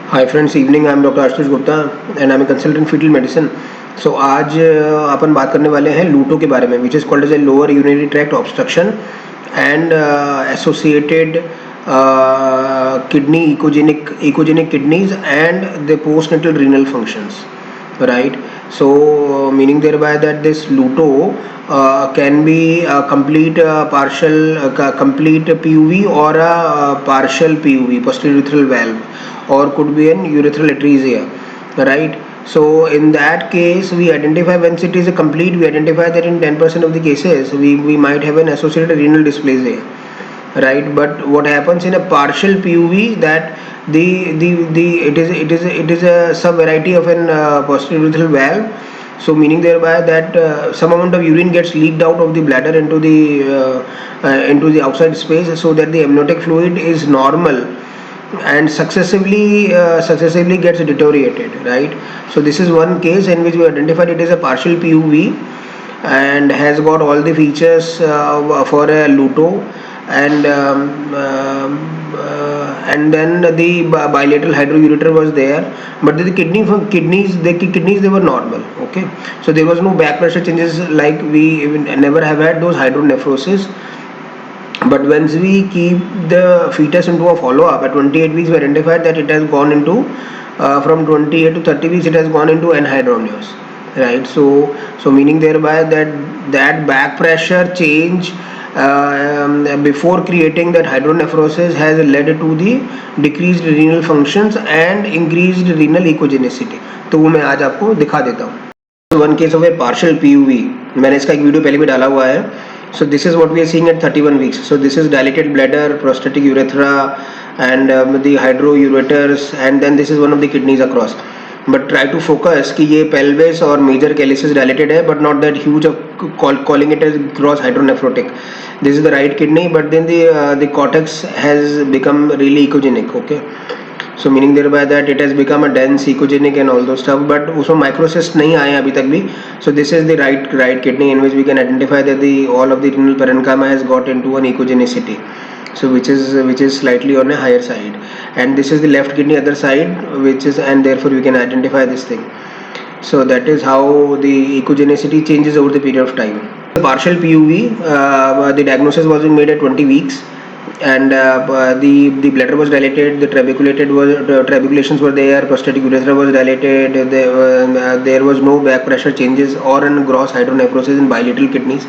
Hi friends, evening. I am Dr. Ashutosh Gupta and I am a consultant fetal medicine. So आज अपन बात करने वाले हैं लूटो के बारे में, which is called as a lower urinary tract obstruction and associated echogenic kidneys and the postnatal renal functions, right? So meaning thereby that this LUTO can be a complete complete PUV or a partial PUV, posterior urethral valve, or could be an urethral atresia, right? So in that case we identify, once it is a complete, we identify that in 10% of the cases we might have an associated renal dysplasia, right? But what happens in a partial PUV, that it is a sub variety of an posterior urethral valve. So meaning thereby that some amount of urine gets leaked out of the bladder into the outside space, so that the amniotic fluid is normal and successively gets deteriorated, right? So this is one case in which we identified it is a partial PUV and has got all the features for a LUTO, and and then the bilateral hydroureter was there, but the kidneys they were normal. Okay, so there was no back pressure changes, like we even never have had those hydronephrosis. But once we keep the fetus into a follow-up at 28 weeks, we identified that it has gone into from 28 to 30 weeks, it has gone into anhydramnios, right? So meaning thereby that back pressure change before creating that hydronephrosis has led to the decreased renal functions and increased renal echogenicity. तो वो मैं आज आपको दिखा देता हूँ. One case of A partial PUV, मैंने इसका एक वीडियो पहले भी डाला हुआ है. So this is what we are seeing at 31 weeks. So this is dilated bladder, prostatic urethra, and the hydroureters, and then this is one of the kidneys across. But try to focus कि ये pelvis और major calyces dilated है, but not that huge of calling it as gross hydronephrotic. This is the right kidney, but then the cortex has become really echogenic. Okay. So meaning thereby that it has become a dense echogenic and all those stuff, but उसमें microcyst नहीं आए अभी तक भी. So this is the right kidney in which we can identify that the all of the renal parenchyma has got into an echogenicity, so which is slightly on a higher side, and this is the left kidney other side, which is, and therefore we can identify this thing. So that is how the echogenicity changes over the period of time. The partial PUV, the diagnosis was made at 20 weeks. And the bladder was dilated, the trabeculations were there, prostatic urethra was dilated, there was no back pressure changes or an gross hydronephrosis in bilateral kidneys.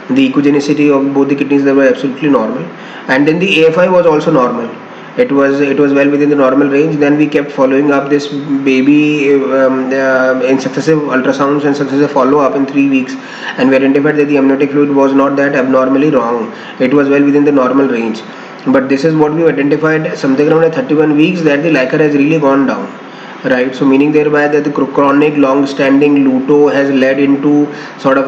The echogenicity of both the kidneys, they were absolutely normal, and then the AFI was also normal. It was well within the normal range. Then we kept following up this baby in successive ultrasounds and successive follow-up in 3 weeks, and we identified that the amniotic fluid was not that abnormally wrong. It was well within the normal range. But this is what we identified something around 31 weeks, that the LUTO has really gone down, right? So meaning thereby that the chronic long-standing LUTO has led into sort of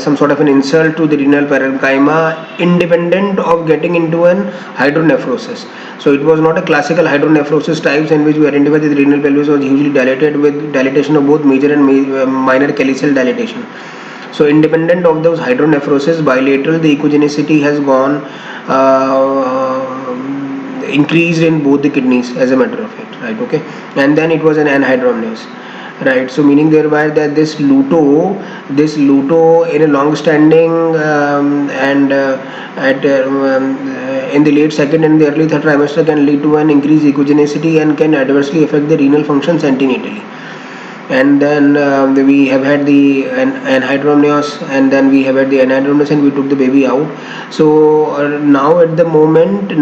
some sort of an insult to the renal parenchyma, independent of getting into an hydronephrosis. So it was not a classical hydronephrosis types in which we identified that the renal pelvis was hugely dilated with dilatation of both major and minor calyceal dilatation. So independent of those hydronephrosis, bilateral, the echogenicity has gone increased in both the kidneys, as a matter of fact, right? Okay, and then it was an anhydramnios, right? So meaning thereby that this LUTO in a long-standing and in the late second and the early third trimester can lead to an increased echogenicity and can adversely affect the renal functions antenatally. And then we have had the anhydramnios, and then we have had the anhydramnios, and we took the baby out. So now at the moment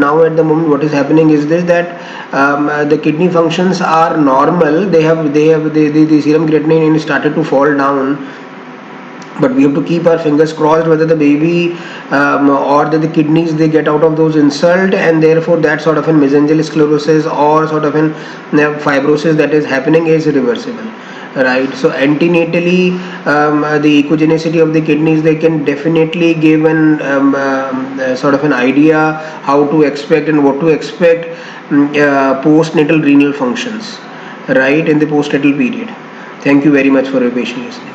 what is happening is this, that the kidney functions are normal. They have the serum creatinine started to fall down, but we have to keep our fingers crossed whether the baby or the kidneys they get out of those insult, and therefore that sort of a mesangial sclerosis or sort of an fibrosis that is happening is reversible, right? So antenatally the echogenicity of the kidneys, they can definitely give an sort of an idea how to expect and what to expect postnatal renal functions, right, in the postnatal period. Thank you very much for your patient listening.